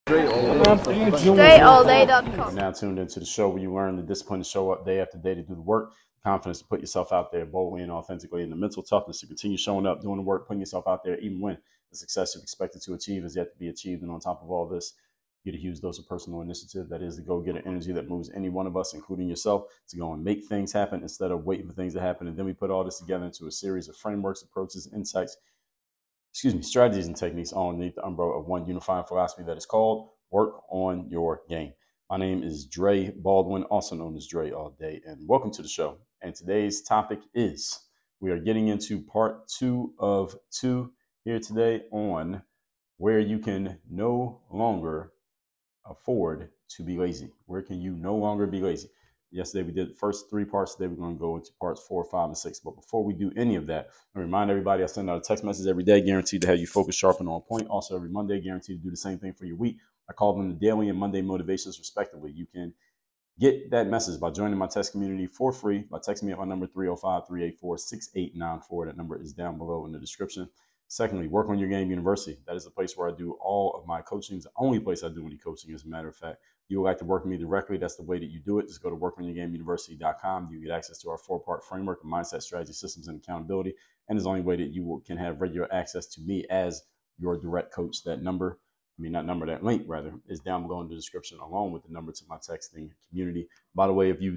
StrayAllDay.com. You're now tuned into the show where you learn the discipline to show up day after day to do the work, confidence to put yourself out there boldly and authentically, and the mental toughness to continue showing up, doing the work, putting yourself out there, even when the success you've expected to achieve is yet to be achieved. And on top of all this, you get a huge dose of personal initiative. That is the go-getter energy that moves any one of us, including yourself, to go and make things happen instead of waiting for things to happen. And then we put all this together into a series of frameworks, approaches, insights, strategies and techniques underneath the umbrella of one unifying philosophy that is called work on your game. My name is Dre Baldwin, also known as Dre All Day, and welcome to the show. And today's topic is, we are getting into part 2 of 2 here today on where you can no longer afford to be lazy. Where can you no longer be lazy? Yesterday we did the first 3 parts. Today we're going to go into parts 4, 5, and 6. But before we do any of that, I remind everybody I send out a text message every day, guaranteed to have you focused, sharp, and on point. Also every Monday, guaranteed to do the same thing for your week. I call them the daily and Monday motivations, respectively. You can get that message by joining my text community for free by texting me at my number 305-384-6894. That number is down below in the description. Secondly, Work on Your Game University. That is the place where I do all of my coaching. It's the only place I do any coaching, as a matter of fact. You would like to work with me directly, that's the way that you do it. Just go to workonyourgameuniversity.com. You get access to our 4-part framework of mindset, strategy, systems, and accountability. And it's the only way that you can have regular access to me as your direct coach. That link rather, is down below in the description, along with the number to my texting community. By the way, if you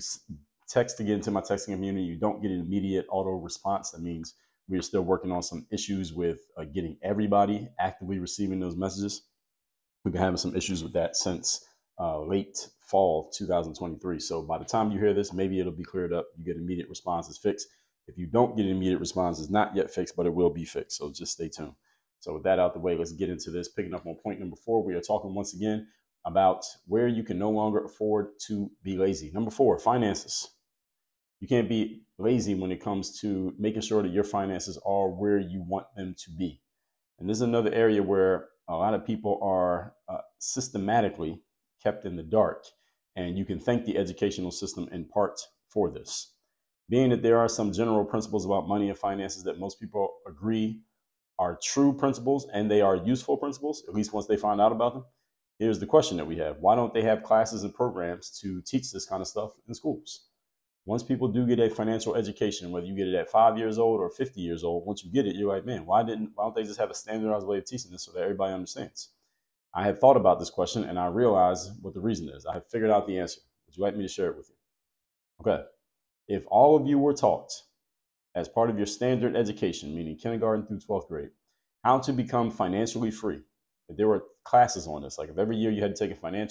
text to get into my texting community, you don't get an immediate auto response. That means we are still working on some issues with getting everybody actively receiving those messages. We've been having some issues with that since late fall 2023. So by the time you hear this, maybe it'll be cleared up. You get immediate responses fixed. If you don't get an immediate response, it's not yet fixed, but it will be fixed. So just stay tuned. So with that out the way, let's get into this. Picking up on point number 4, we are talking once again about where you can no longer afford to be lazy. Number 4, finances. You can't be lazy when it comes to making sure that your finances are where you want them to be. And this is another area where a lot of people are systematically kept in the dark. And you can thank the educational system in part for this. Being that there are some general principles about money and finances that most people agree are true principles and they are useful principles, at least once they find out about them. Here's the question that we have. Why don't they have classes and programs to teach this kind of stuff in schools? Once people do get a financial education, whether you get it at 5 years old or 50 years old, once you get it, you're like, man, why don't they just have a standardized way of teaching this so that everybody understands? I have thought about this question and I realized what the reason is. I have figured out the answer. Would you like me to share it with you? Okay. If all of you were taught as part of your standard education, meaning kindergarten through 12th grade, how to become financially free, if there were classes on this, like if every year you had to take an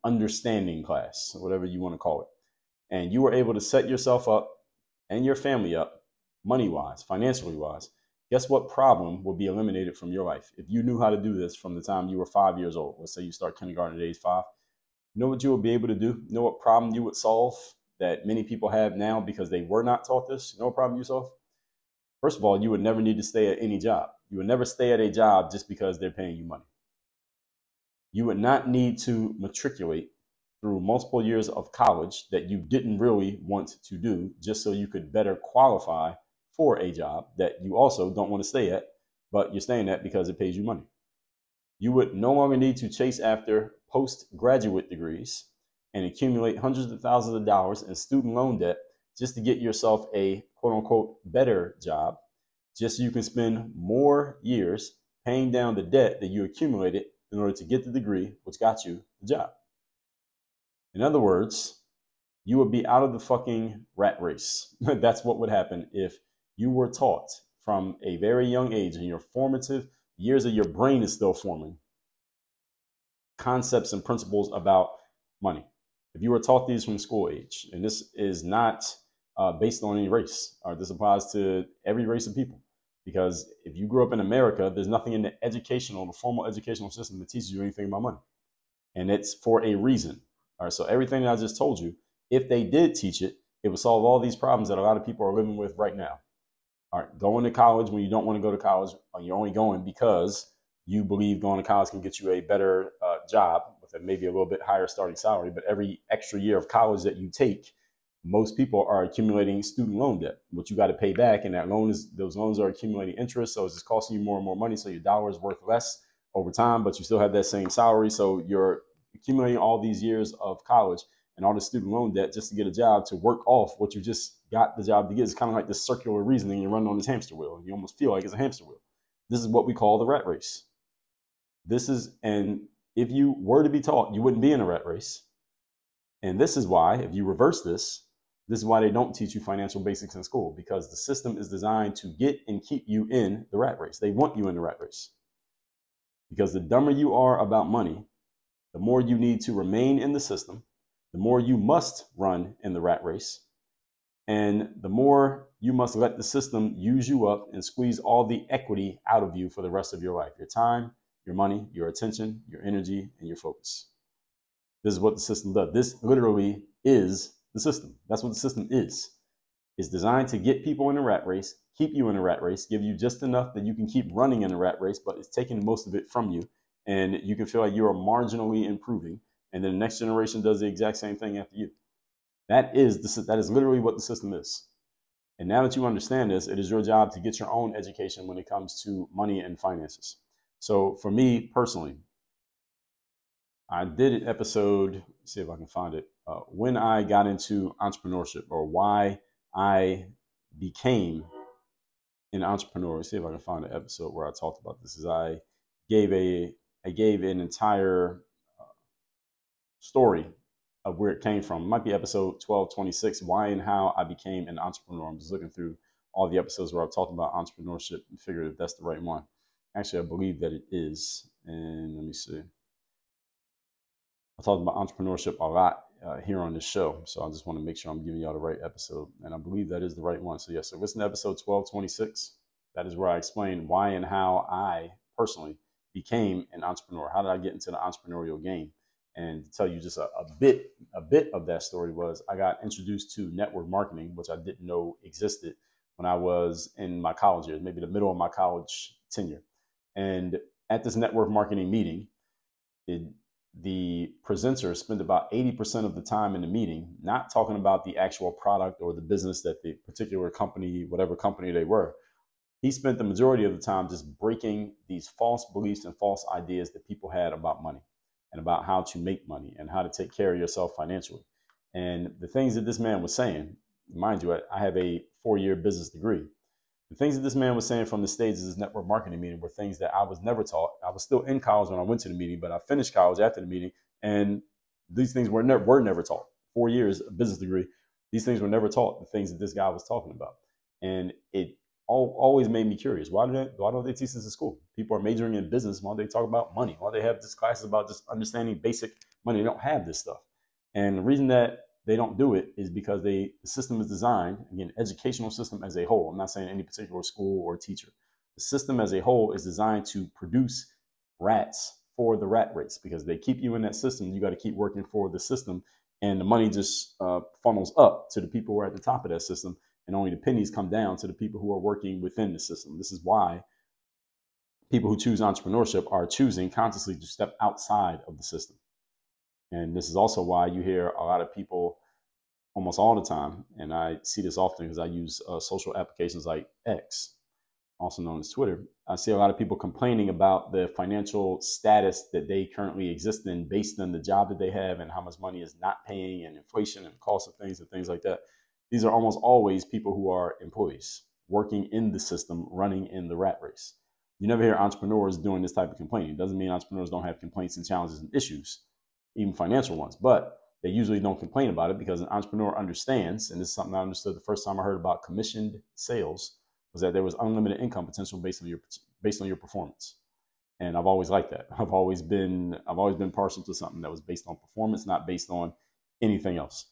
understanding class, whatever you want to call it, and you were able to set yourself up and your family up money-wise, financially wise, guess what problem would be eliminated from your life? If you knew how to do this from the time you were 5 years old, let's say you start kindergarten at age 5, you know what you would be able to do? You know what problem you would solve that many people have now because they were not taught this? You know what problem you solve? First of all, you would never need to stay at any job. You would never stay at a job just because they're paying you money. You would not need to matriculate through multiple years of college that you didn't really want to do just so you could better qualify for a job that you also don't want to stay at, but you're staying at because it pays you money. You would no longer need to chase after postgraduate degrees and accumulate hundreds of thousands of dollars in student loan debt just to get yourself a quote unquote better job, just so you can spend more years paying down the debt that you accumulated in order to get the degree which got you the job. In other words, you would be out of the fucking rat race. That's what would happen if you were taught from a very young age, in your formative years of your brain is still forming, concepts and principles about money. If you were taught these from school age, and this is not based on any race, or this applies to every race of people, because if you grew up in America, there's nothing in the formal educational system that teaches you anything about money. And it's for a reason. All right, so everything that I just told you, if they did teach it, it would solve all these problems that a lot of people are living with right now. All right, going to college when you don't want to go to college, or you're only going because you believe going to college can get you a better job with maybe a little bit higher starting salary. But every extra year of college that you take, most people are accumulating student loan debt, which you got to pay back. And those loans are accumulating interest. So it's just costing you more and more money. So your dollar is worth less over time, but you still have that same salary. So you're accumulating all these years of college and all the student loan debt just to get a job to work off what you just got the job to get. It's kind of like this circular reasoning. You're running on this hamster wheel, and you almost feel like it's a hamster wheel. This is what we call the rat race. And if you were to be taught, you wouldn't be in a rat race. And this is why, if you reverse this is why they don't teach you financial basics in school, because the system is designed to get and keep you in the rat race. They want you in the rat race. Because the dumber you are about money, the more you need to remain in the system, the more you must run in the rat race, and the more you must let the system use you up and squeeze all the equity out of you for the rest of your life. Your time, your money, your attention, your energy, and your focus. This is what the system does. This literally is the system. That's what the system is. It's designed to get people in a rat race, keep you in a rat race, give you just enough that you can keep running in a rat race, but it's taking most of it from you. And you can feel like you are marginally improving. And then the next generation does the exact same thing after you. That is literally what the system is. And now that you understand this, it is your job to get your own education when it comes to money and finances. So for me personally, I did an episode, see if I can find it, when I got into entrepreneurship, or why I became an entrepreneur. See if I can find an episode where I talked about this. I gave an entire story of where it came from. It might be episode 1226, why and how I became an entrepreneur. I'm just looking through all the episodes where I've talked about entrepreneurship and figured if that's the right one. Actually, I believe that it is. And let me see. I talked about entrepreneurship a lot here on this show. So I just want to make sure I'm giving y'all the right episode. And I believe that is the right one. So yes, so listen to episode 1226. That is where I explain why and how I personally became an entrepreneur. How did I get into the entrepreneurial game? And to tell you just a bit of that story was I got introduced to network marketing, which I didn't know existed when I was in my college years, maybe the middle of my college tenure. And at this network marketing meeting, the presenter spent about 80% of the time in the meeting not talking about the actual product or the business that the particular company, whatever company they were. He spent the majority of the time just breaking these false beliefs and false ideas that people had about money and about how to make money and how to take care of yourself financially. And the things that this man was saying, mind you, I have a 4-year business degree. The things that this man was saying from the stage of this network marketing meeting were things that I was never taught. I was still in college when I went to the meeting, but I finished college after the meeting, and these things were never taught. 4 years of business degree, these things were never taught, the things that this guy was talking about. And it always made me curious. Why don't they teach this in school? People are majoring in business. Why don't they talk about money? Why don't they have this classes about just understanding basic money? They don't have this stuff. And the reason that they don't do it is because the system is designed, again, educational system as a whole. I'm not saying any particular school or teacher. The system as a whole is designed to produce rats for the rat race, because they keep you in that system. You got to keep working for the system, and the money just funnels up to the people who are at the top of that system, and only the pennies come down to the people who are working within the system. This is why people who choose entrepreneurship are choosing consciously to step outside of the system. And this is also why you hear a lot of people almost all the time, and I see this often because I use social applications like X, also known as Twitter. I see a lot of people complaining about the financial status that they currently exist in based on the job that they have and how much money is not paying and inflation and cost of things and things like that. These are almost always people who are employees working in the system, running in the rat race. You never hear entrepreneurs doing this type of complaining. It doesn't mean entrepreneurs don't have complaints and challenges and issues, even financial ones, but they usually don't complain about it because an entrepreneur understands, and this is something I understood the first time I heard about commissioned sales, was that there was unlimited income potential based on your performance. And I've always liked that. I've always been partial to something that was based on performance, not based on anything else.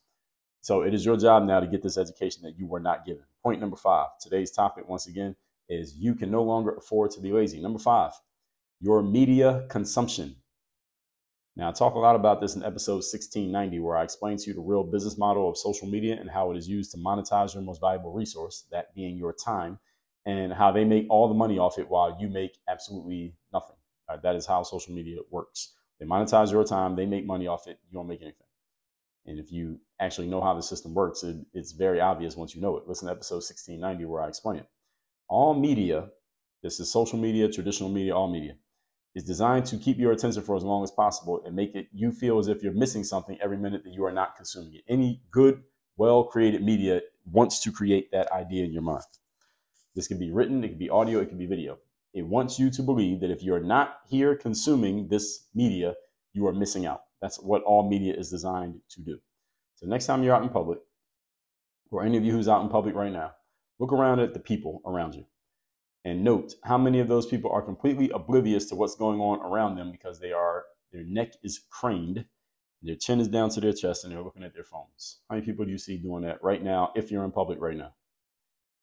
So it is your job now to get this education that you were not given. Point number 5, today's topic, once again, is you can no longer afford to be lazy. Number 5, your media consumption. Now, I talk a lot about this in episode 1690, where I explain to you the real business model of social media and how it is used to monetize your most valuable resource, that being your time, and how they make all the money off it while you make absolutely nothing. Right? That is how social media works. They monetize your time, they make money off it, you don't make anything. And if you actually know how the system works, it's very obvious once you know it. Listen to episode 1690 where I explain it. All media, this is social media, traditional media, all media, It's designed to keep your attention for as long as possible and make it you feel as if you're missing something every minute that you are not consuming it. Any good, well-created media wants to create that idea in your mind. This can be written, it can be audio, it can be video. It wants you to believe that if you're not here consuming this media, you are missing out. That's what all media is designed to do. So next time you're out in public, or any of you who's out in public right now, look around at the people around you and note how many of those people are completely oblivious to what's going on around them because their neck is craned, their chin is down to their chest, and they're looking at their phones. How many people do you see doing that right now if you're in public right now?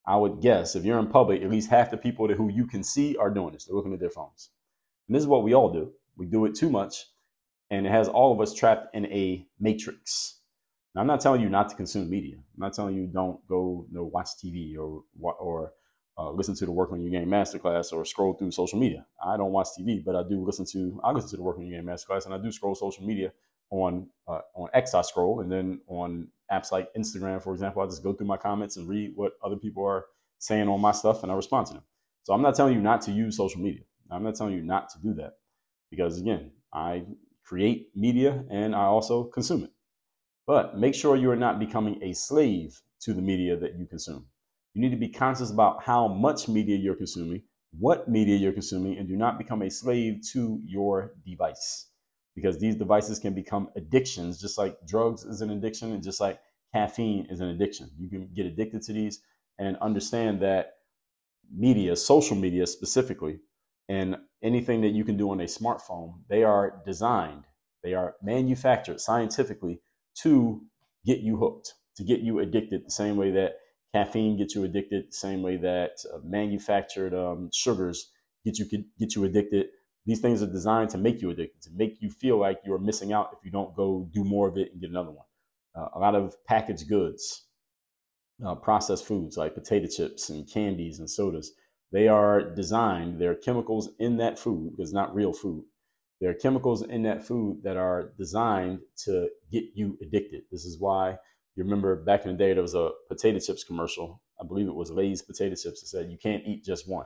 I would guess if you're in public, at least half the people who you can see are doing this. They're looking at their phones. And this is what we all do. We do it too much, and it has all of us trapped in a matrix. Now, I'm not telling you not to consume media. I'm not telling you don't go watch TV or listen to the Work on Your Game Masterclass or scroll through social media. I don't watch TV, but I listen to the Work on Your Game Masterclass, and I do scroll social media on X. I scroll, and then on apps like Instagram, for example, I just go through my comments and read what other people are saying on my stuff, and I respond to them. So I'm not telling you not to use social media. I'm not telling you not to do that because, again, I create media and I also consume it. But make sure you are not becoming a slave to the media that you consume. You need to be conscious about how much media you're consuming, what media you're consuming, and do not become a slave to your device. Because these devices can become addictions, just like drugs is an addiction and just like caffeine is an addiction. You can get addicted to these and understand that media, social media specifically, and anything that you can do on a smartphone, they are designed, they are manufactured scientifically to get you hooked, to get you addicted the same way that caffeine gets you addicted, the same way that manufactured sugars get you addicted. These things are designed to make you addicted, to make you feel like you're missing out if you don't go do more of it and get another one. A lot of packaged goods, processed foods like potato chips and candies and sodas, they are designed, there are chemicals in that food, because it's not real food. There are chemicals in that food that are designed to get you addicted. This is why you remember back in the day, there was a potato chips commercial. I believe it was Lay's potato chips that said, you can't eat just one.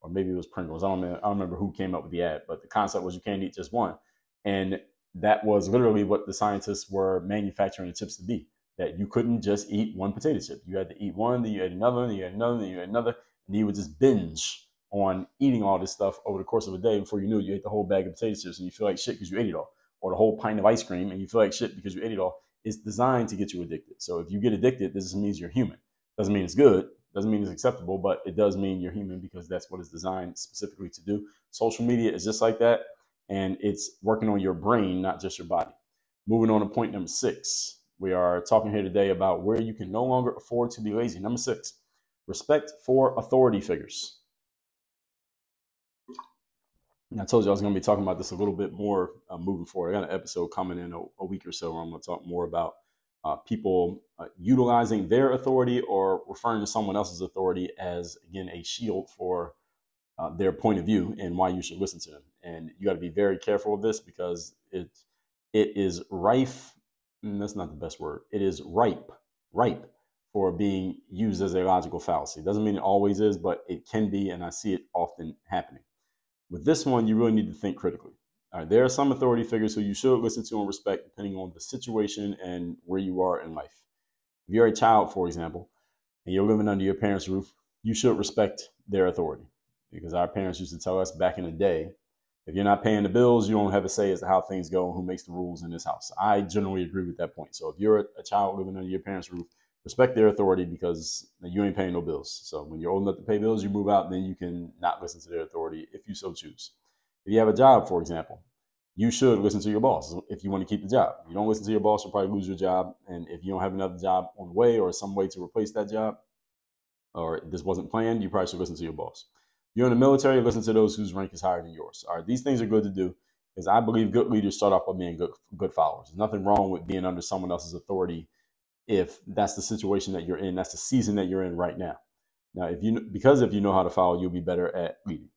Or maybe it was Pringles. I don't remember who came up with the ad, but the concept was you can't eat just one. And that was literally what the scientists were manufacturing the chips to be, that you couldn't just eat one potato chip. You had to eat one, then you had another, then you had another, then you had another, and you would just binge on eating all this stuff over the course of a day. Before you knew it, you ate the whole bag of potato chips and you feel like shit because you ate it all. Or the whole pint of ice cream and you feel like shit because you ate it all. It's designed to get you addicted. So if you get addicted, this just means you're human. Doesn't mean it's good. Doesn't mean it's acceptable, but it does mean you're human because that's what it's designed specifically to do. Social media is just like that, and it's working on your brain, not just your body. Moving on to point number 6. We are talking here today about where you can no longer afford to be lazy. Number 6, respect for authority figures. And I told you I was going to be talking about this a little bit more moving forward. I got an episode coming in a week or so where I'm going to talk more about people utilizing their authority or referring to someone else's authority as, again, a shield for their point of view and why you should listen to them. And you got to be very careful of this because it is rife. That's not the best word. It is ripe for being used as a logical fallacy. Doesn't mean it always is, but it can be, and I see it often happening. With this one, you really need to think critically. All right, there are some authority figures who you should listen to and respect depending on the situation and where you are in life. If you're a child, for example, and you're living under your parents' roof, you should respect their authority because our parents used to tell us back in the day, if you're not paying the bills, you don't have a say as to how things go and who makes the rules in this house. I generally agree with that point. So if you're a child living under your parents' roof, respect their authority because you ain't paying no bills. So when you're old enough to pay bills, you move out, and then you can not listen to their authority if you so choose. If you have a job, for example, you should listen to your boss if you want to keep the job. If you don't listen to your boss, you'll probably lose your job. And if you don't have another job on the way or some way to replace that job, or this wasn't planned, you probably should listen to your boss. If you're in the military, listen to those whose rank is higher than yours. All right, these things are good to do because I believe good leaders start off by being good followers. There's nothing wrong with being under someone else's authority if that's the situation that you're in, that's the season that you're in right now. Now, if you know how to follow, you'll be better at leading.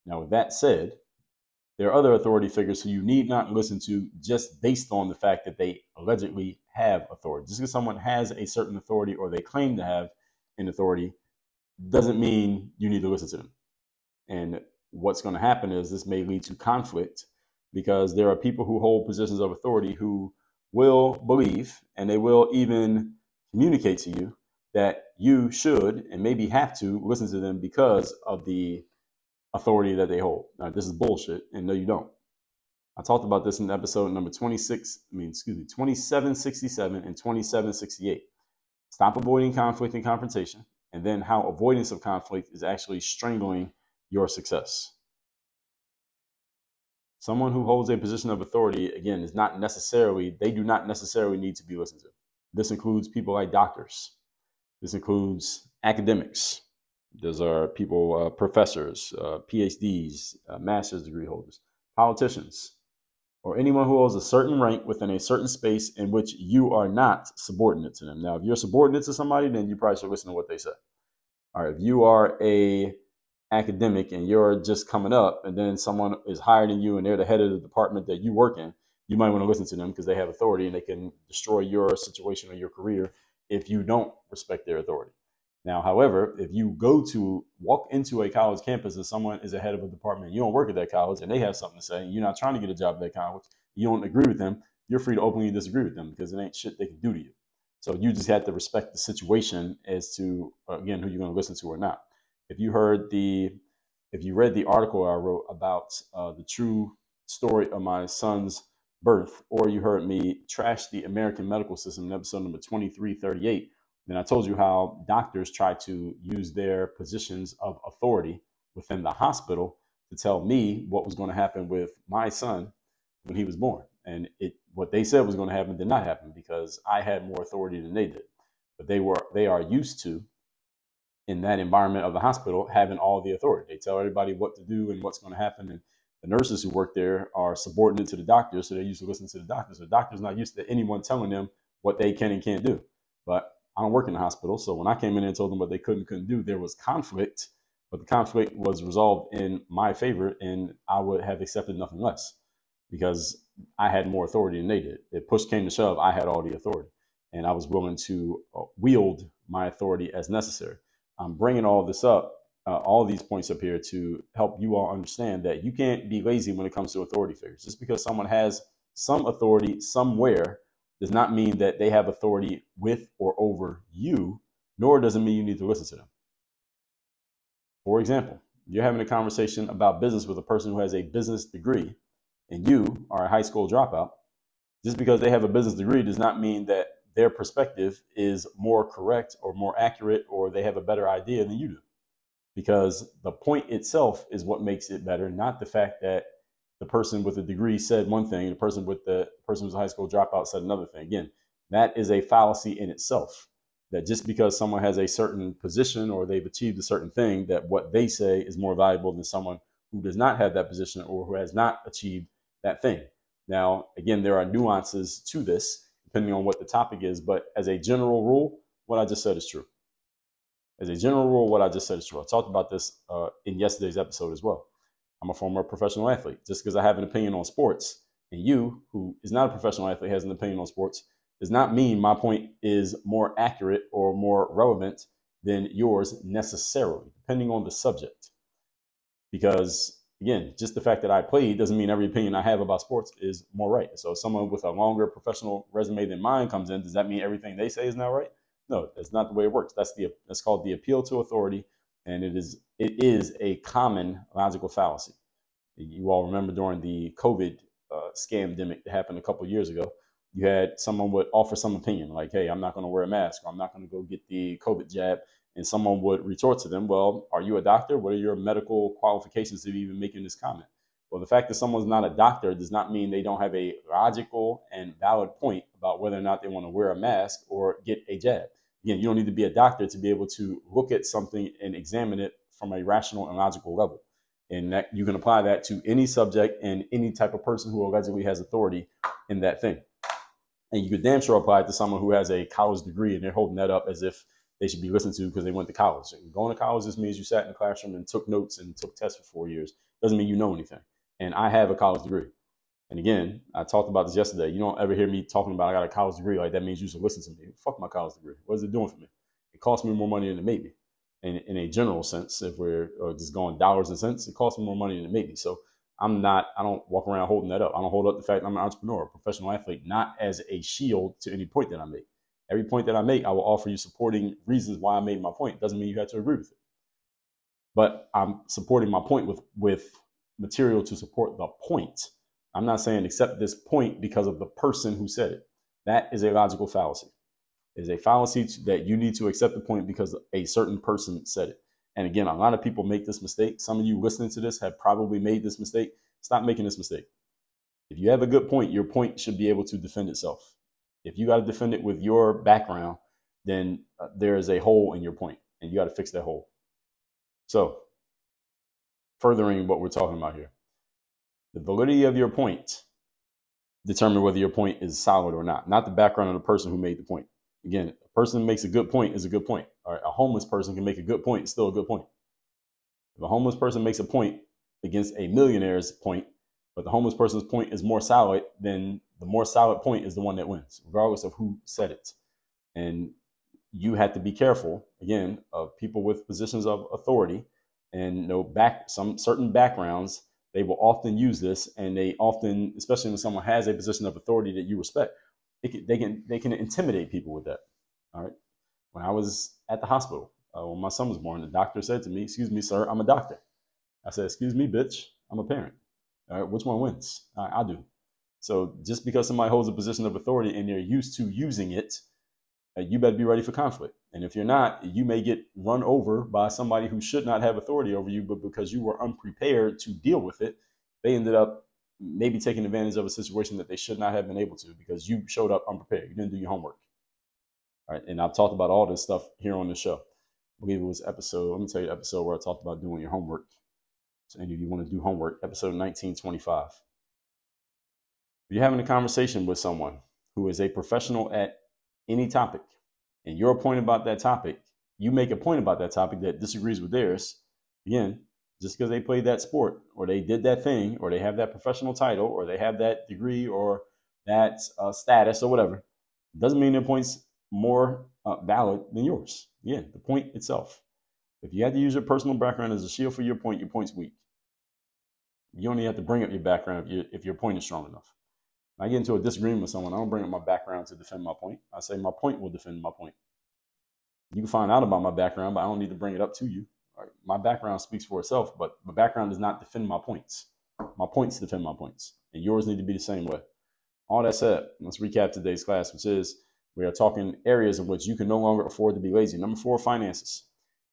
Now, with that said, there are other authority figures who you need not listen to just based on the fact that they allegedly have authority. Just because someone has a certain authority or they claim to have an authority doesn't mean you need to listen to them. And what's going to happen is this may lead to conflict, because there are people who hold positions of authority who will believe, and they will even communicate to you, that you should and maybe have to listen to them because of the authority that they hold. Now, this is bullshit, and no, you don't. I talked about this in episode number 2767 and 2768. Stop avoiding conflict and confrontation, and then how avoidance of conflict is actually strangling your success. Someone who holds a position of authority, again, they do not necessarily need to be listened to. This includes people like doctors. This includes academics. Those are people, professors, PhDs, master's degree holders, politicians, or anyone who holds a certain rank within a certain space in which you are not subordinate to them. Now, if you're subordinate to somebody, then you probably should listen to what they say. All right, if you are a academic and you're just coming up, and then someone is higher than you and they're the head of the department that you work in, you might want to listen to them because they have authority and they can destroy your situation or your career if you don't respect their authority. Now, however, if you walk into a college campus and someone is a head of a department, you don't work at that college, and they have something to say, and you're not trying to get a job at that college, you don't agree with them, you're free to openly disagree with them because it ain't shit they can do to you. So you just have to respect the situation as to, again, who you're going to listen to or not. If you read the article I wrote about the true story of my son's birth, or you heard me trash the American medical system in episode number 2338, then I told you how doctors try to use their positions of authority within the hospital to tell me what was going to happen with my son when he was born. And what they said was going to happen did not happen because I had more authority than they did. But they are used to, in that environment of the hospital, having all the authority. They tell everybody what to do and what's going to happen. And the nurses who work there are subordinate to the doctors, so they used to listen to the doctors. The doctor's not used to anyone telling them what they can and can't do. But I don't work in the hospital, so when I came in and told them what they could and couldn't do, there was conflict, but the conflict was resolved in my favor, and I would have accepted nothing less because I had more authority than they did. If push came to shove, I had all the authority, and I was willing to wield my authority as necessary. I'm bringing all this up, all these points up here, to help you all understand that you can't be lazy when it comes to authority figures. Just because someone has some authority somewhere does not mean that they have authority with or over you, nor does it mean you need to listen to them. For example, you're having a conversation about business with a person who has a business degree, and you are a high school dropout. Just because they have a business degree does not mean that their perspective is more correct or more accurate, or they have a better idea than you do. Because the point itself is what makes it better, not the fact that the person with a degree said one thing, the person who's a high school dropout said another thing. Again, that is a fallacy in itself. That just because someone has a certain position or they've achieved a certain thing, that what they say is more valuable than someone who does not have that position or who has not achieved that thing. Now, again, there are nuances to this depending on what the topic is, but as a general rule, what I just said is true. As a general rule, what I just said is true. I talked about this in yesterday's episode as well. I'm a former professional athlete. Just because I have an opinion on sports, and you, who is not a professional athlete, has an opinion on sports, does not mean my point is more accurate or more relevant than yours necessarily, depending on the subject. Because, again, just the fact that I played doesn't mean every opinion I have about sports is more right. So if someone with a longer professional resume than mine comes in, does that mean everything they say is not right? No, that's not the way it works. That's called the appeal to authority. And it is a common logical fallacy. You all remember during the COVID scamdemic that happened a couple of years ago, you had someone would offer some opinion like, hey, I'm not going to wear a mask, or I'm not going to go get the COVID jab. And someone would retort to them, well, are you a doctor? What are your medical qualifications to be even making this comment? Well, the fact that someone's not a doctor does not mean they don't have a logical and valid point about whether or not they want to wear a mask or get a jab. Again, you don't need to be a doctor to be able to look at something and examine it from a rational and logical level. And that you can apply that to any subject and any type of person who allegedly has authority in that thing. And you could damn sure apply it to someone who has a college degree and they're holding that up as if they should be listened to because they went to college. And going to college just means you sat in the classroom and took notes and took tests for 4 years. Doesn't mean you know anything. And I have a college degree. And again, I talked about this yesterday. You don't ever hear me talking about I got a college degree like that means you should listen to me. Fuck my college degree. What is it doing for me? It cost me more money than it made me. in a general sense. If we're just going dollars and cents, it costs more money than it may be. So I don't walk around holding that up. I don't hold up the fact that I'm an entrepreneur, a professional athlete, not as a shield to any point that I make. Every point that I make, I will offer you supporting reasons why I made my point. Doesn't mean you have to agree with it. But I'm supporting my point with material to support the point. I'm not saying accept this point because of the person who said it. That is a logical fallacy. It is a fallacy that you need to accept the point because a certain person said it. And again, a lot of people make this mistake. Some of you listening to this have probably made this mistake. Stop making this mistake. If you have a good point, your point should be able to defend itself. If you got to defend it with your background, then there is a hole in your point, and you got to fix that hole. So, furthering what we're talking about here, the validity of your point determine whether your point is solid or not the background of the person who made the point. Again, a person who makes a good point is a good point. All right, a homeless person can make a good point, it's still a good point. If a homeless person makes a point against a millionaire's point, but the homeless person's point is more solid, then the more solid point is the one that wins, regardless of who said it. And you have to be careful, again, of people with positions of authority and some certain backgrounds. They will often use this, and they often, especially when someone has a position of authority that you respect, they can intimidate people with that. All right. When I was at the hospital, when my son was born, the doctor said to me, "Excuse me, sir, I'm a doctor." I said, "Excuse me, bitch, I'm a parent." All right, which one wins? I do. So just because somebody holds a position of authority and they're used to using it, you better be ready for conflict. And if you're not, you may get run over by somebody who should not have authority over you, but because you were unprepared to deal with it, they ended up maybe taking advantage of a situation that they should not have been able to because you showed up unprepared. You didn't do your homework. All right. And I've talked about all this stuff here on the show. I believe it was let me tell you the episode where I talked about doing your homework. So any of you want to do homework, episode 1925. If you're having a conversation with someone who is a professional at any topic, and your point about that topic, you make a point about that topic that disagrees with theirs, again, just because they played that sport or they did that thing or they have that professional title or they have that degree or that status or whatever, doesn't mean their point's more valid than yours. Again, the point itself. If you had to use your personal background as a shield for your point's weak. You only have to bring up your background if your point is strong enough. When I get into a disagreement with someone, I don't bring up my background to defend my point. I say my point will defend my point. You can find out about my background, but I don't need to bring it up to you. Right? My background speaks for itself, but my background does not defend my points. My points defend my points, and yours need to be the same way. All that said, let's recap today's class, which is we are talking areas in which you can no longer afford to be lazy. Number 4, finances.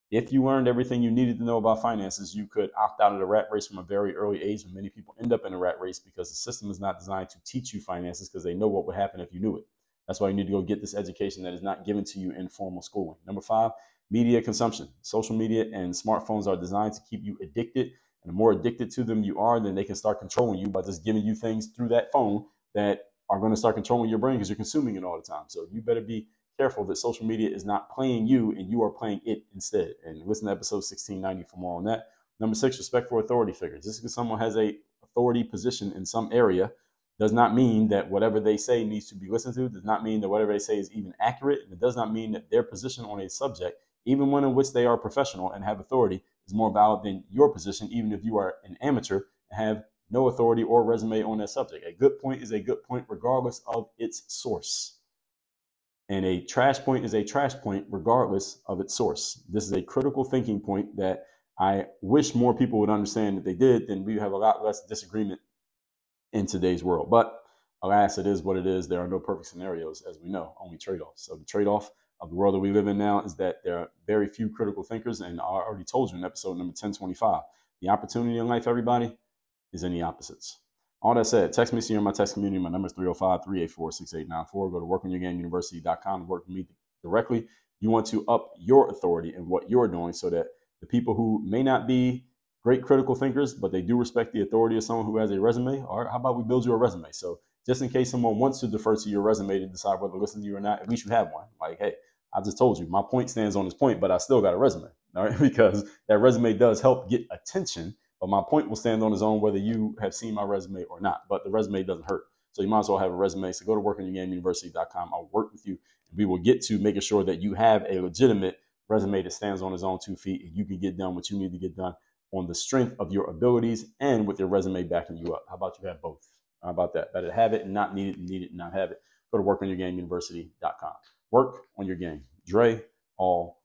If you learned everything you needed to know about finances, you could opt out of the rat race from a very early age. And many people end up in a rat race because the system is not designed to teach you finances because they know what would happen if you knew it. That's why you need to go get this education that is not given to you in formal schooling. Number 5, media consumption. Social media and smartphones are designed to keep you addicted. And the more addicted to them you are, then they can start controlling you by just giving you things through that phone that are going to start controlling your brain because you're consuming it all the time. So you better be careful that social media is not playing you and you are playing it instead. And listen to episode 1690 for more on that. Number 6, respect for authority figures. Just because someone has a authority position in some area does not mean that whatever they say needs to be listened to, does not mean that whatever they say is even accurate, and it does not mean that their position on a subject, even one in which they are professional and have authority, is more valid than your position, even if you are an amateur and have no authority or resume on that subject. A good point is a good point regardless of its source. And a trash point is a trash point regardless of its source. This is a critical thinking point that I wish more people would understand that they did, then we have a lot less disagreement in today's world. But alas, it is what it is. There are no perfect scenarios, as we know, only trade-offs. So the trade-off of the world that we live in now is that there are very few critical thinkers. And I already told you in episode number 1025, the opportunity in life, everybody, is in the opposites. All that said, text me, see you in my text community. My number is 305-384-6894. Go to workonyourgameuniversity.com and work with me directly. You want to up your authority in what you're doing so that the people who may not be great critical thinkers, but they do respect the authority of someone who has a resume, or how about we build you a resume? So just in case someone wants to defer to your resume to decide whether to listen to you or not, at least you have one. Like, hey, I just told you, my point stands on this point, but I still got a resume, all right? Because that resume does help get attention. But my point will stand on its own whether you have seen my resume or not. But the resume doesn't hurt. So you might as well have a resume. So go to workonyourgameuniversity.com. I'll work with you. And we will get to making sure that you have a legitimate resume that stands on its own 2 feet, and you can get done what you need to get done on the strength of your abilities and with your resume backing you up. How about you have both? How about that? Better have it and not need it, and need it and not have it. Go to workonyourgameuniversity.com. Work on your game. Dre, all